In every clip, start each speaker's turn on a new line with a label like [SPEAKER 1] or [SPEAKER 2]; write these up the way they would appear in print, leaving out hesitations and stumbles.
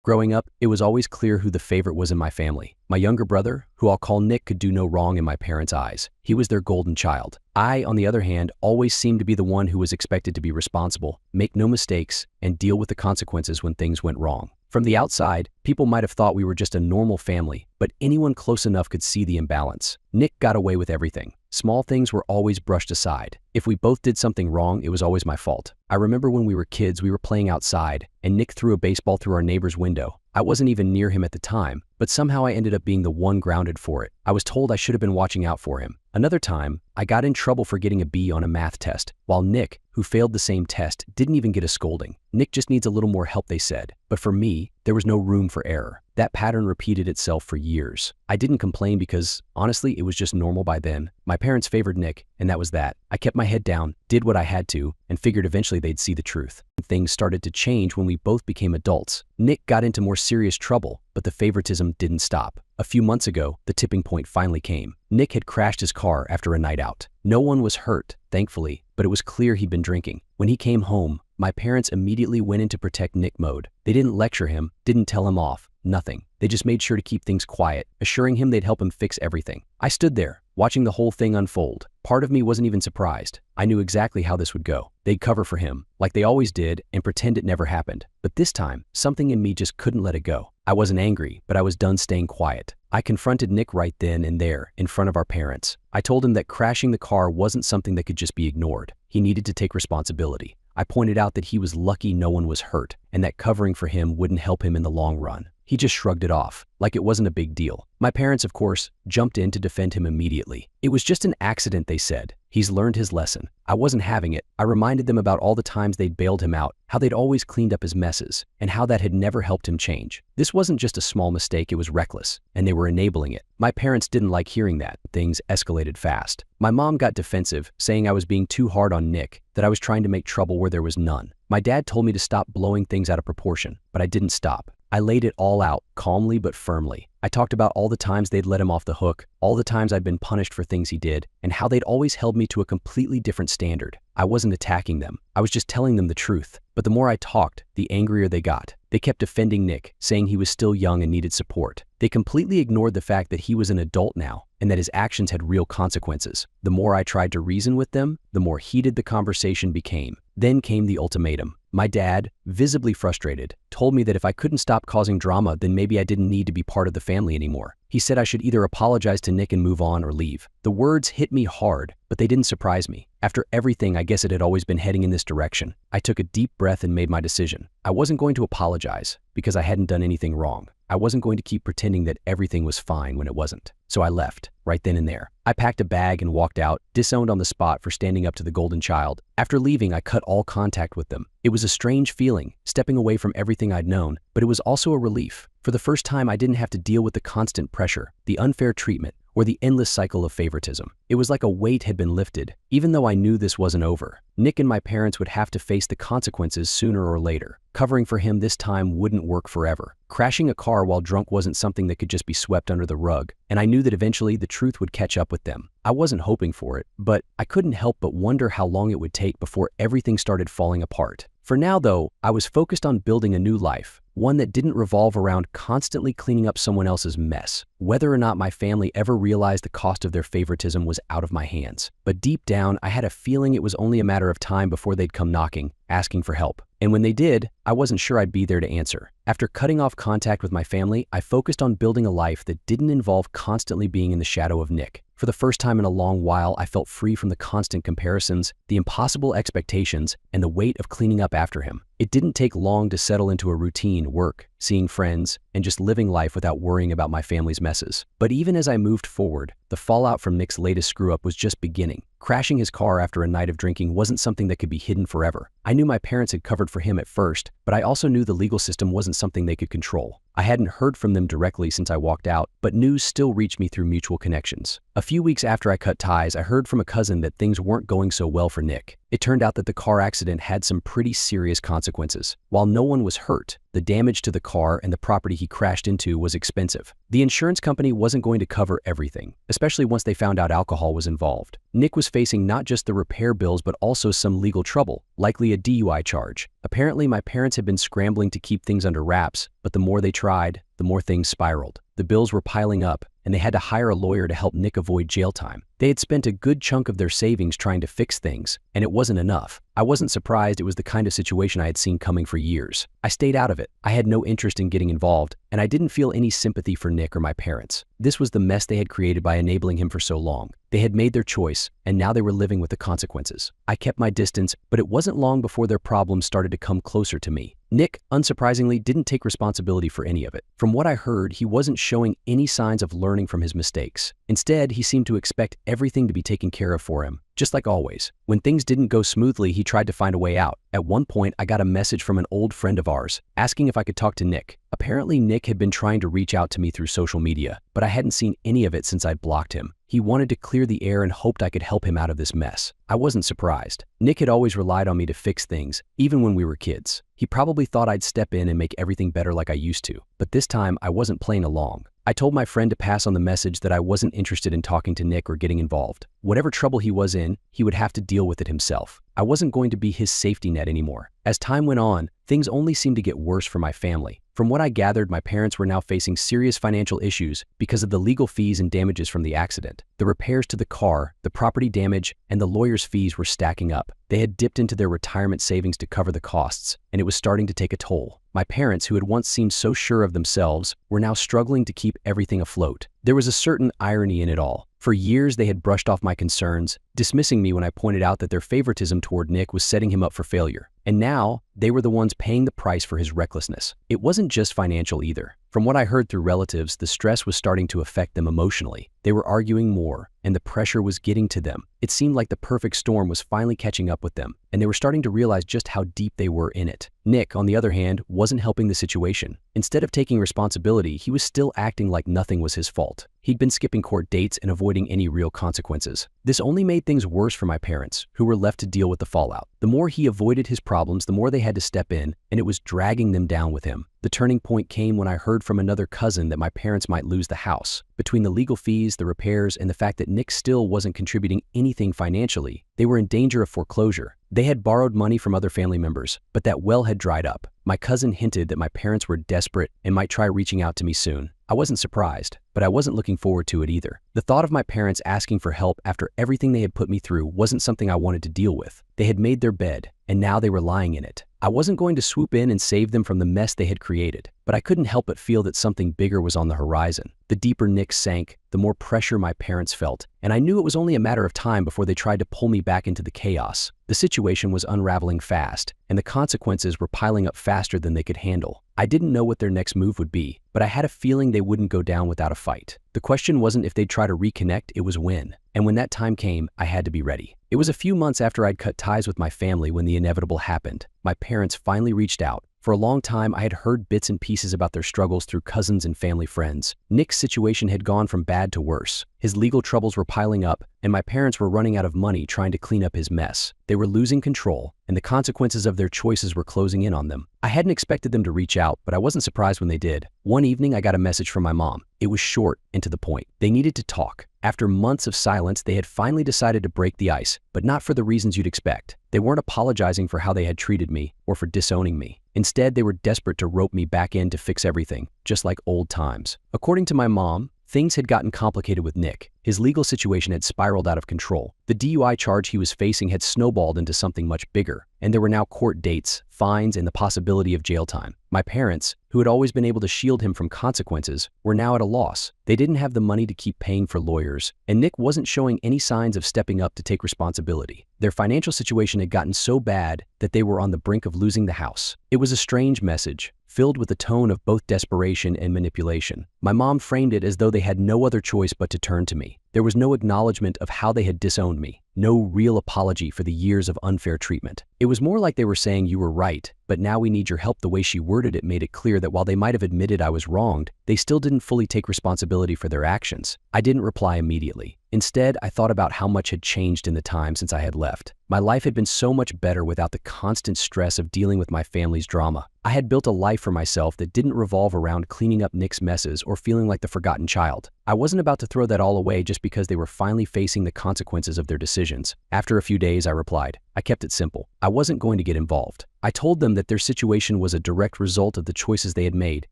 [SPEAKER 1] Growing up, it was always clear who the favorite was in my family. My younger brother, who I'll call Nick, could do no wrong in my parents' eyes. He was their golden child. I, on the other hand, always seemed to be the one who was expected to be responsible, make no mistakes, and deal with the consequences when things went wrong. From the outside, people might have thought we were just a normal family, but anyone close enough could see the imbalance. Nick got away with everything. Small things were always brushed aside. If we both did something wrong, it was always my fault. I remember when we were kids, we were playing outside, and Nick threw a baseball through our neighbor's window. I wasn't even near him at the time, but somehow I ended up being the one grounded for it. I was told I should have been watching out for him. Another time, I got in trouble for getting a B on a math test, while Nick, who failed the same test, didn't even get a scolding. Nick just needs a little more help, they said. But for me, there was no room for error. That pattern repeated itself for years. I didn't complain because, honestly, it was just normal by then. My parents favored Nick, and that was that. I kept my head down, did what I had to, and figured eventually they'd see the truth. Things started to change when we both became adults. Nick got into more serious trouble, but the favoritism didn't stop. A few months ago, the tipping point finally came. Nick had crashed his car after a night out. No one was hurt, thankfully, but it was clear he'd been drinking. When he came home, my parents immediately went into protect Nick mode. They didn't lecture him, didn't tell him off, nothing. They just made sure to keep things quiet, assuring him they'd help him fix everything. I stood there, watching the whole thing unfold. Part of me wasn't even surprised. I knew exactly how this would go. They'd cover for him, like they always did, and pretend it never happened. But this time, something in me just couldn't let it go. I wasn't angry, but I was done staying quiet. I confronted Nick right then and there, in front of our parents. I told him that crashing the car wasn't something that could just be ignored. He needed to take responsibility. I pointed out that he was lucky no one was hurt, and that covering for him wouldn't help him in the long run. He just shrugged it off, like it wasn't a big deal. My parents, of course, jumped in to defend him immediately. It was just an accident, they said. He's learned his lesson. I wasn't having it. I reminded them about all the times they'd bailed him out, how they'd always cleaned up his messes, and how that had never helped him change. This wasn't just a small mistake, it was reckless, and they were enabling it. My parents didn't like hearing that. Things escalated fast. My mom got defensive, saying I was being too hard on Nick, that I was trying to make trouble where there was none. My dad told me to stop blowing things out of proportion, but I didn't stop. I laid it all out, calmly but firmly. I talked about all the times they'd let him off the hook, all the times I'd been punished for things he did, and how they'd always held me to a completely different standard. I wasn't attacking them. I was just telling them the truth. But the more I talked, the angrier they got. They kept defending Nick, saying he was still young and needed support. They completely ignored the fact that he was an adult now, and that his actions had real consequences. The more I tried to reason with them, the more heated the conversation became. Then came the ultimatum. My dad, visibly frustrated, told me that if I couldn't stop causing drama, then maybe I didn't need to be part of the family anymore. He said I should either apologize to Nick and move on or leave. The words hit me hard, but they didn't surprise me. After everything, I guess it had always been heading in this direction. I took a deep breath and made my decision. I wasn't going to apologize because I hadn't done anything wrong. I wasn't going to keep pretending that everything was fine when it wasn't. So I left, right then and there. I packed a bag and walked out, disowned on the spot for standing up to the golden child. After leaving, I cut all contact with them. It was a strange feeling, stepping away from everything I'd known, but it was also a relief. For the first time, I didn't have to deal with the constant pressure, the unfair treatment, or the endless cycle of favoritism. It was like a weight had been lifted, even though I knew this wasn't over. Nick and my parents would have to face the consequences sooner or later. Covering for him this time wouldn't work forever. Crashing a car while drunk wasn't something that could just be swept under the rug, and I knew that eventually the truth would catch up with them. I wasn't hoping for it, but I couldn't help but wonder how long it would take before everything started falling apart. For now, though, I was focused on building a new life, one that didn't revolve around constantly cleaning up someone else's mess. Whether or not my family ever realized the cost of their favoritism was out of my hands. But deep down, I had a feeling it was only a matter of time before they'd come knocking, asking for help. And when they did, I wasn't sure I'd be there to answer. After cutting off contact with my family, I focused on building a life that didn't involve constantly being in the shadow of Nick. For the first time in a long while, I felt free from the constant comparisons, the impossible expectations, and the weight of cleaning up after him. It didn't take long to settle into a routine, work, seeing friends, and just living life without worrying about my family's messes. But even as I moved forward, the fallout from Nick's latest screw-up was just beginning. Crashing his car after a night of drinking wasn't something that could be hidden forever. I knew my parents had covered for him at first, but I also knew the legal system wasn't something they could control. I hadn't heard from them directly since I walked out, but news still reached me through mutual connections. A few weeks after I cut ties, I heard from a cousin that things weren't going so well for Nick. It turned out that the car accident had some pretty serious consequences. While no one was hurt, the damage to the car and the property he crashed into was expensive. The insurance company wasn't going to cover everything, especially once they found out alcohol was involved. Nick was facing not just the repair bills but also some legal trouble, likely a DUI charge. Apparently, my parents had been scrambling to keep things under wraps, but the more they tried, the more things spiraled. The bills were piling up, and they had to hire a lawyer to help Nick avoid jail time. They had spent a good chunk of their savings trying to fix things, and it wasn't enough. I wasn't surprised. It was the kind of situation I had seen coming for years. I stayed out of it. I had no interest in getting involved, and I didn't feel any sympathy for Nick or my parents. This was the mess they had created by enabling him for so long. They had made their choice, and now they were living with the consequences. I kept my distance, but it wasn't long before their problems started to come closer to me. Nick, unsurprisingly, didn't take responsibility for any of it. From what I heard, he wasn't showing any signs of learning from his mistakes. Instead, he seemed to expect everything to be taken care of for him, just like always. When things didn't go smoothly, he tried to find a way out. At one point, I got a message from an old friend of ours, asking if I could talk to Nick. Apparently, Nick had been trying to reach out to me through social media, but I hadn't seen any of it since I'd blocked him. He wanted to clear the air and hoped I could help him out of this mess. I wasn't surprised. Nick had always relied on me to fix things, even when we were kids. He probably thought I'd step in and make everything better like I used to, but this time I wasn't playing along. I told my friend to pass on the message that I wasn't interested in talking to Nick or getting involved. Whatever trouble he was in, he would have to deal with it himself. I wasn't going to be his safety net anymore. As time went on, things only seemed to get worse for my family. From what I gathered, my parents were now facing serious financial issues because of the legal fees and damages from the accident. The repairs to the car, the property damage, and the lawyer's fees were stacking up. They had dipped into their retirement savings to cover the costs, and it was starting to take a toll. My parents, who had once seemed so sure of themselves, were now struggling to keep everything afloat. There was a certain irony in it all. For years, they had brushed off my concerns, dismissing me when I pointed out that their favoritism toward Nick was setting him up for failure. And now, they were the ones paying the price for his recklessness. It wasn't just financial either. From what I heard through relatives, the stress was starting to affect them emotionally. They were arguing more, and the pressure was getting to them. It seemed like the perfect storm was finally catching up with them, and they were starting to realize just how deep they were in it. Nick, on the other hand, wasn't helping the situation. Instead of taking responsibility, he was still acting like nothing was his fault. He'd been skipping court dates and avoiding any real consequences. This only made things worse for my parents, who were left to deal with the fallout. The more he avoided his problems, the more they had to step in, and it was dragging them down with him. The turning point came when I heard from another cousin that my parents might lose the house. Between the legal fees, the repairs, and the fact that Nick still wasn't contributing anything financially, they were in danger of foreclosure. They had borrowed money from other family members, but that well had dried up. My cousin hinted that my parents were desperate and might try reaching out to me soon. I wasn't surprised, but I wasn't looking forward to it either. The thought of my parents asking for help after everything they had put me through wasn't something I wanted to deal with. They had made their bed, and now they were lying in it. I wasn't going to swoop in and save them from the mess they had created, but I couldn't help but feel that something bigger was on the horizon. The deeper Nick sank, the more pressure my parents felt, and I knew it was only a matter of time before they tried to pull me back into the chaos. The situation was unraveling fast, and the consequences were piling up faster than they could handle. I didn't know what their next move would be, but I had a feeling they wouldn't go down without a fight. The question wasn't if they'd try to reconnect, it was when. And when that time came, I had to be ready. It was a few months after I'd cut ties with my family when the inevitable happened. My parents finally reached out. For a long time, I had heard bits and pieces about their struggles through cousins and family friends. Nick's situation had gone from bad to worse. His legal troubles were piling up, and my parents were running out of money trying to clean up his mess. They were losing control, and the consequences of their choices were closing in on them. I hadn't expected them to reach out, but I wasn't surprised when they did. One evening, I got a message from my mom. It was short and to the point. They needed to talk. After months of silence, they had finally decided to break the ice, but not for the reasons you'd expect. They weren't apologizing for how they had treated me or for disowning me. Instead, they were desperate to rope me back in to fix everything, just like old times. According to my mom, things had gotten complicated with Nick. His legal situation had spiraled out of control. The DUI charge he was facing had snowballed into something much bigger, and there were now court dates, fines, and the possibility of jail time. My parents, who had always been able to shield him from consequences, were now at a loss. They didn't have the money to keep paying for lawyers, and Nick wasn't showing any signs of stepping up to take responsibility. Their financial situation had gotten so bad that they were on the brink of losing the house. It was a strange message, filled with a tone of both desperation and manipulation. My mom framed it as though they had no other choice but to turn to me. There was no acknowledgement of how they had disowned me. No real apology for the years of unfair treatment. It was more like they were saying you were right, but now we need your help. The way she worded it made it clear that while they might have admitted I was wronged, they still didn't fully take responsibility for their actions. I didn't reply immediately. Instead, I thought about how much had changed in the time since I had left. My life had been so much better without the constant stress of dealing with my family's drama. I had built a life for myself that didn't revolve around cleaning up Nick's messes or feeling like the forgotten child. I wasn't about to throw that all away just because they were finally facing the consequences of their decisions. After a few days, I replied. I kept it simple. I wasn't going to get involved. I told them that their situation was a direct result of the choices they had made,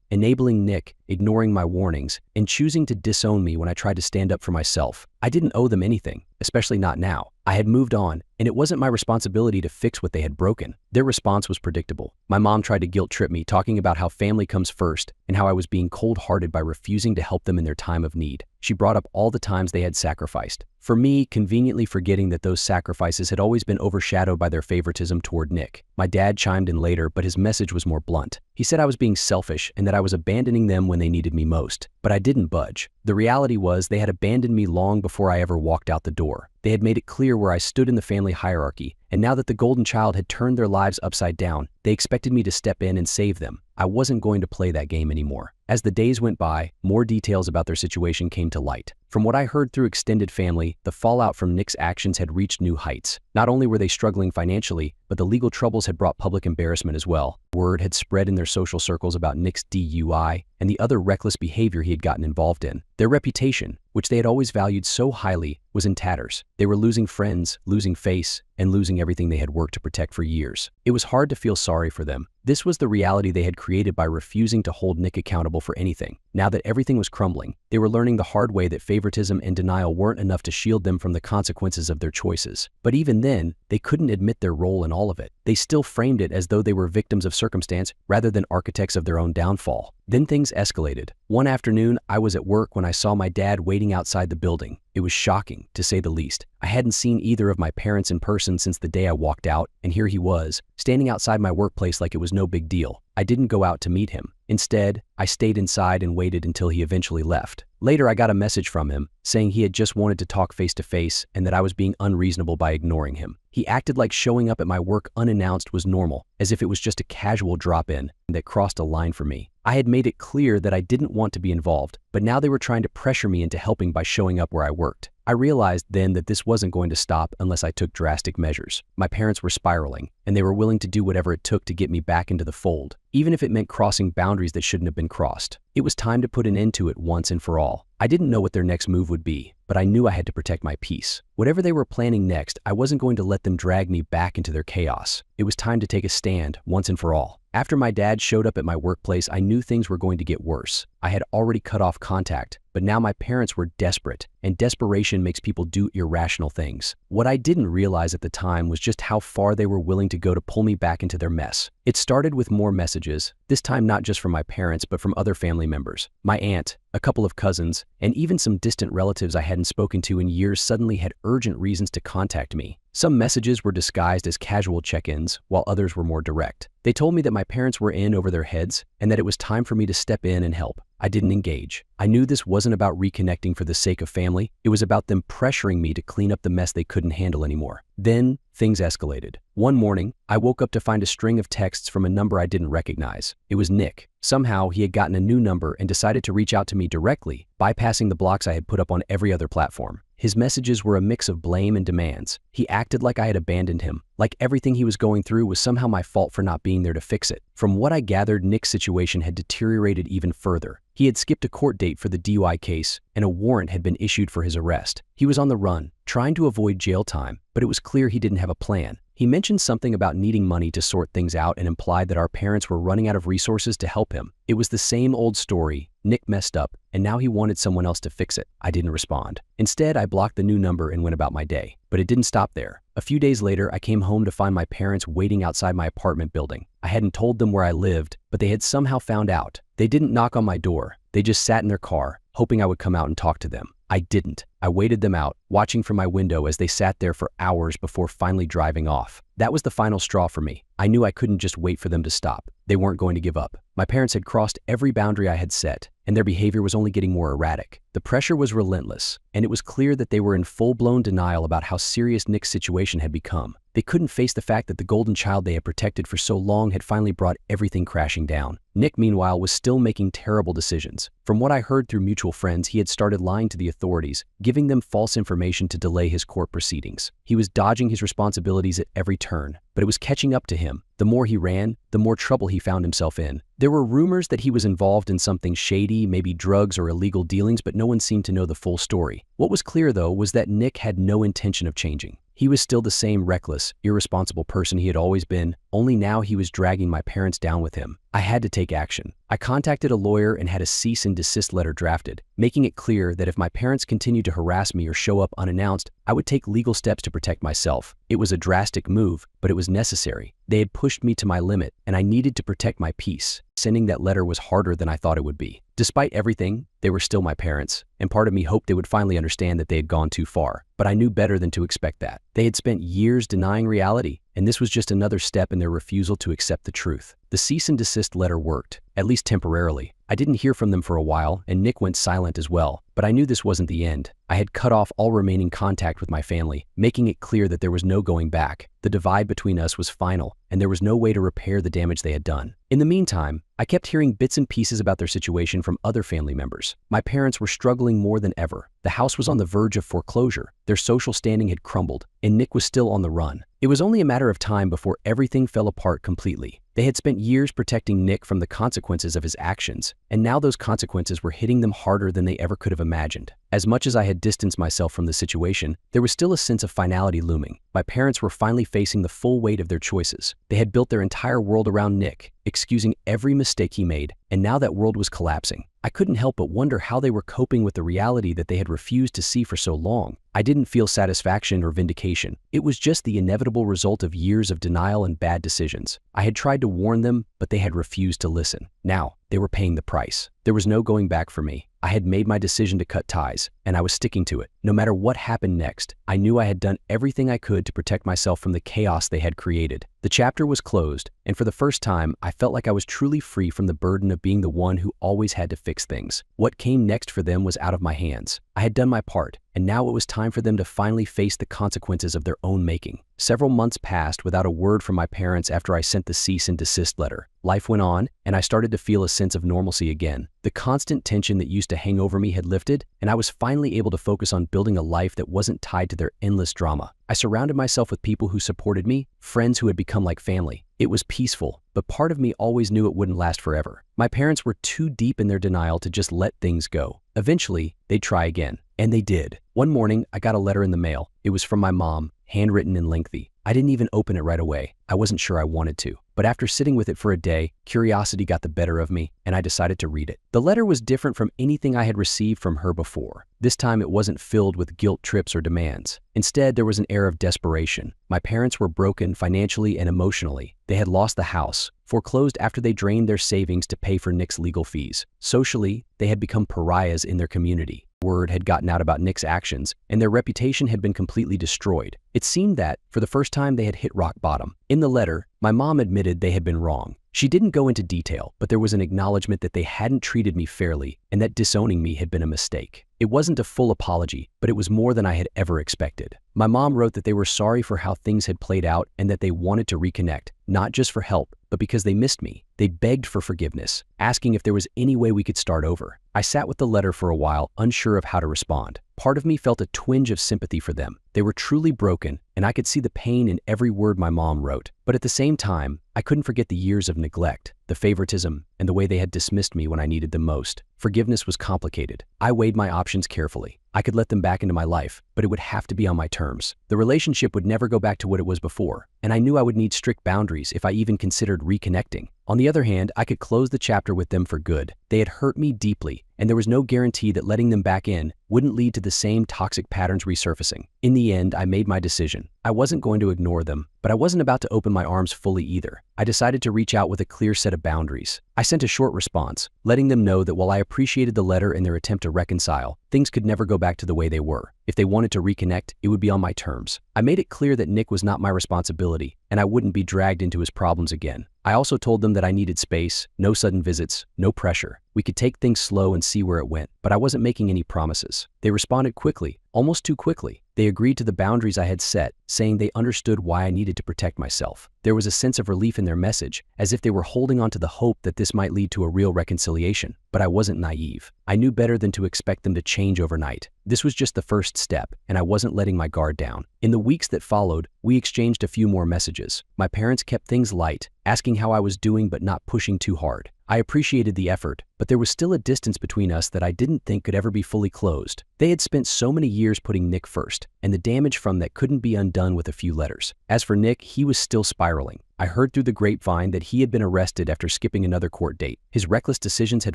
[SPEAKER 1] enabling Nick, ignoring my warnings, and choosing to disown me when I tried to stand up for myself. I didn't owe them anything, especially not now. I had moved on, and it wasn't my responsibility to fix what they had broken. Their response was predictable. My mom tried to guilt trip me, talking about how family comes first and how I was being cold-hearted by refusing to help them in their time of need. She brought up all the times they had sacrificed. For me, conveniently forgetting that those sacrifices had always been overshadowed by their favoritism toward Nick. My dad chimed in later, but his message was more blunt. He said I was being selfish and that I was abandoning them when they needed me most. But I didn't budge. The reality was they had abandoned me long before I ever walked out the door. They had made it clear where I stood in the family hierarchy, and now that the golden child had turned their lives upside down, they expected me to step in and save them. I wasn't going to play that game anymore. As the days went by, more details about their situation came to light. From what I heard through extended family, the fallout from Nick's actions had reached new heights. Not only were they struggling financially, but the legal troubles had brought public embarrassment as well. Word had spread in their social circles about Nick's DUI and the other reckless behavior he had gotten involved in. Their reputation, which they had always valued so highly, was in tatters. They were losing friends, losing face, and losing everything they had worked to protect for years. It was hard to feel sorry for them. This was the reality they had created by refusing to hold Nick accountable for anything. Now that everything was crumbling, they were learning the hard way that favoritism and denial weren't enough to shield them from the consequences of their choices. But even then, they couldn't admit their role in all of it. They still framed it as though they were victims of circumstance rather than architects of their own downfall. Then things escalated. One afternoon, I was at work when I saw my dad waiting outside the building. It was shocking, to say the least. I hadn't seen either of my parents in person since the day I walked out, and here he was, standing outside my workplace like it was no big deal. I didn't go out to meet him. Instead, I stayed inside and waited until he eventually left. Later, I got a message from him saying he had just wanted to talk face to face and that I was being unreasonable by ignoring him. He acted like showing up at my work unannounced was normal, as if it was just a casual drop-in that crossed a line for me. I had made it clear that I didn't want to be involved, but now they were trying to pressure me into helping by showing up where I worked. I realized then that this wasn't going to stop unless I took drastic measures. My parents were spiraling, and they were willing to do whatever it took to get me back into the fold, even if it meant crossing boundaries that shouldn't have been crossed. It was time to put an end to it once and for all. I didn't know what their next move would be, but I knew I had to protect my peace. Whatever they were planning next, I wasn't going to let them drag me back into their chaos. It was time to take a stand once and for all. After my dad showed up at my workplace, I knew things were going to get worse. I had already cut off contact, but now my parents were desperate, and desperation makes people do irrational things. What I didn't realize at the time was just how far they were willing to go to pull me back into their mess. It started with more messages, this time not just from my parents, but from other family members. My aunt, a couple of cousins, and even some distant relatives I hadn't spoken to in years suddenly had urgent reasons to contact me. Some messages were disguised as casual check-ins, while others were more direct. They told me that my parents were in over their heads and that it was time for me to step in and help. I didn't engage. I knew this wasn't about reconnecting for the sake of family. It was about them pressuring me to clean up the mess they couldn't handle anymore. Then, things escalated. One morning, I woke up to find a string of texts from a number I didn't recognize. It was Nick. Somehow, he had gotten a new number and decided to reach out to me directly, bypassing the blocks I had put up on every other platform. His messages were a mix of blame and demands. He acted like I had abandoned him, like everything he was going through was somehow my fault for not being there to fix it. From what I gathered, Nick's situation had deteriorated even further. He had skipped a court date for the DUI case, and a warrant had been issued for his arrest. He was on the run, trying to avoid jail time, but it was clear he didn't have a plan. He mentioned something about needing money to sort things out and implied that our parents were running out of resources to help him. It was the same old story. Nick messed up, and now he wanted someone else to fix it. I didn't respond. Instead, I blocked the new number and went about my day. But it didn't stop there. A few days later, I came home to find my parents waiting outside my apartment building. I hadn't told them where I lived, but they had somehow found out. They didn't knock on my door. They just sat in their car, hoping I would come out and talk to them. I didn't. I waited them out, watching from my window as they sat there for hours before finally driving off. That was the final straw for me. I knew I couldn't just wait for them to stop. They weren't going to give up. My parents had crossed every boundary I had set, and their behavior was only getting more erratic. The pressure was relentless, and it was clear that they were in full-blown denial about how serious Nick's situation had become. They couldn't face the fact that the golden child they had protected for so long had finally brought everything crashing down. Nick, meanwhile, was still making terrible decisions. From what I heard through mutual friends, he had started lying to the authorities, giving them false information to delay his court proceedings. He was dodging his responsibilities at every turn, but it was catching up to him. The more he ran, the more trouble he found himself in. There were rumors that he was involved in something shady, maybe drugs or illegal dealings, but no one seemed to know the full story. What was clear, though, was that Nick had no intention of changing. He was still the same reckless, irresponsible person he had always been, only now he was dragging my parents down with him. I had to take action. I contacted a lawyer and had a cease and desist letter drafted, making it clear that if my parents continued to harass me or show up unannounced, I would take legal steps to protect myself. It was a drastic move, but it was necessary. They had pushed me to my limit, and I needed to protect my peace. Sending that letter was harder than I thought it would be. Despite everything, they were still my parents, and part of me hoped they would finally understand that they had gone too far. But I knew better than to expect that. They had spent years denying reality, and this was just another step in their refusal to accept the truth. The cease and desist letter worked, at least temporarily. I didn't hear from them for a while, and Nick went silent as well. But I knew this wasn't the end. I had cut off all remaining contact with my family, making it clear that there was no going back. The divide between us was final, and there was no way to repair the damage they had done. In the meantime, I kept hearing bits and pieces about their situation from other family members. My parents were struggling more than ever. The house was on the verge of foreclosure. Their social standing had crumbled, and Nick was still on the run. It was only a matter of time before everything fell apart completely. They had spent years protecting Nick from the consequences of his actions, and now those consequences were hitting them harder than they ever could have imagined. As much as I had distanced myself from the situation, there was still a sense of finality looming. My parents were finally facing the full weight of their choices. They had built their entire world around Nick, excusing every mistake he made, and now that world was collapsing. I couldn't help but wonder how they were coping with the reality that they had refused to see for so long. I didn't feel satisfaction or vindication. It was just the inevitable result of years of denial and bad decisions. I had tried to warn them, but they had refused to listen. Now, they were paying the price. There was no going back for me. I had made my decision to cut ties, and I was sticking to it. No matter what happened next, I knew I had done everything I could to protect myself from the chaos they had created. The chapter was closed, and for the first time, I felt like I was truly free from the burden of being the one who always had to fix things. What came next for them was out of my hands. I had done my part, and now it was time for them to finally face the consequences of their own making. Several months passed without a word from my parents after I sent the cease and desist letter. Life went on, and I started to feel a sense of normalcy again. The constant tension that used to hang over me had lifted, and I was finally able to focus on building a life that wasn't tied to their endless drama. I surrounded myself with people who supported me, friends who had become like family. It was peaceful, but part of me always knew it wouldn't last forever. My parents were too deep in their denial to just let things go. Eventually, they'd try again, and they did. One morning, I got a letter in the mail. It was from my mom, handwritten and lengthy. I didn't even open it right away. I wasn't sure I wanted to. But after sitting with it for a day, curiosity got the better of me, and I decided to read it. The letter was different from anything I had received from her before. This time it wasn't filled with guilt trips or demands. Instead, there was an air of desperation. My parents were broken financially and emotionally. They had lost the house, foreclosed after they drained their savings to pay for Nick's legal fees. Socially, they had become pariahs in their community. Word had gotten out about Nick's actions, and their reputation had been completely destroyed. It seemed that, for the first time, they had hit rock bottom. In the letter, my mom admitted they had been wrong. She didn't go into detail, but there was an acknowledgement that they hadn't treated me fairly and that disowning me had been a mistake. It wasn't a full apology, but it was more than I had ever expected. My mom wrote that they were sorry for how things had played out and that they wanted to reconnect, not just for help, but because they missed me. They begged for forgiveness, asking if there was any way we could start over. I sat with the letter for a while, unsure of how to respond. Part of me felt a twinge of sympathy for them. They were truly broken, and I could see the pain in every word my mom wrote. But at the same time, I couldn't forget the years of neglect, the favoritism, and the way they had dismissed me when I needed them most. Forgiveness was complicated. I weighed my options carefully. I could let them back into my life, but it would have to be on my terms. The relationship would never go back to what it was before, and I knew I would need strict boundaries if I even considered reconnecting. On the other hand, I could close the chapter with them for good. They had hurt me deeply, and there was no guarantee that letting them back in wouldn't lead to the same toxic patterns resurfacing. In the end, I made my decision. I wasn't going to ignore them, but I wasn't about to open my arms fully either. I decided to reach out with a clear set of boundaries. I sent a short response, letting them know that while I appreciated the letter and their attempt to reconcile, things could never go back to the way they were. If they wanted to reconnect, it would be on my terms. I made it clear that Nick was not my responsibility, and I wouldn't be dragged into his problems again. I also told them that I needed space, no sudden visits, no pressure. We could take things slow and see where it went, but I wasn't making any promises. They responded quickly, almost too quickly. They agreed to the boundaries I had set, saying they understood why I needed to protect myself. There was a sense of relief in their message, as if they were holding on to the hope that this might lead to a real reconciliation. But I wasn't naive. I knew better than to expect them to change overnight. This was just the first step, and I wasn't letting my guard down. In the weeks that followed, we exchanged a few more messages. My parents kept things light, asking how I was doing but not pushing too hard. I appreciated the effort, but there was still a distance between us that I didn't think could ever be fully closed. They had spent so many years putting Nick first, and the damage from that couldn't be undone with a few letters. As for Nick, he was still spiraling. I heard through the grapevine that he had been arrested after skipping another court date. His reckless decisions had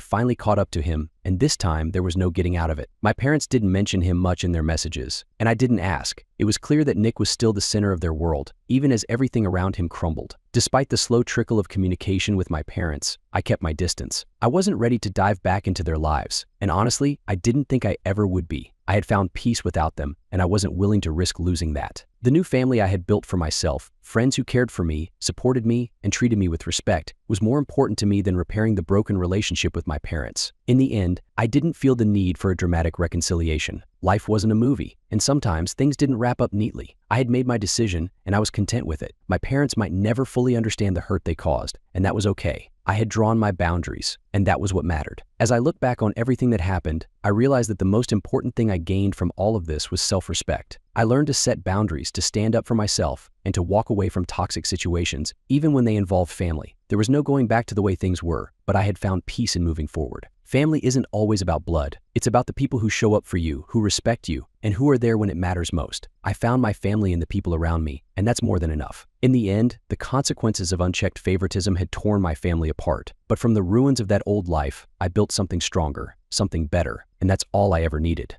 [SPEAKER 1] finally caught up to him, and this time there was no getting out of it. My parents didn't mention him much in their messages, and I didn't ask. It was clear that Nick was still the center of their world, even as everything around him crumbled. Despite the slow trickle of communication with my parents, I kept my distance. I wasn't ready to dive back into their lives, and honestly, I didn't think I ever would be. I had found peace without them, and I wasn't willing to risk losing that. The new family I had built for myself, friends who cared for me, supported me, and treated me with respect, was more important to me than repairing the broken relationship with my parents. In the end, I didn't feel the need for a dramatic reconciliation. Life wasn't a movie, and sometimes things didn't wrap up neatly. I had made my decision, and I was content with it. My parents might never fully understand the hurt they caused, and that was okay. I had drawn my boundaries, and that was what mattered. As I look back on everything that happened, I realized that the most important thing I gained from all of this was self-respect. I learned to set boundaries, to stand up for myself, and to walk away from toxic situations, even when they involved family. There was no going back to the way things were, but I had found peace in moving forward. Family isn't always about blood. It's about the people who show up for you, who respect you, and who are there when it matters most. I found my family in the people around me, and that's more than enough. In the end, the consequences of unchecked favoritism had torn my family apart. But from the ruins of that old life, I built something stronger, something better, and that's all I ever needed.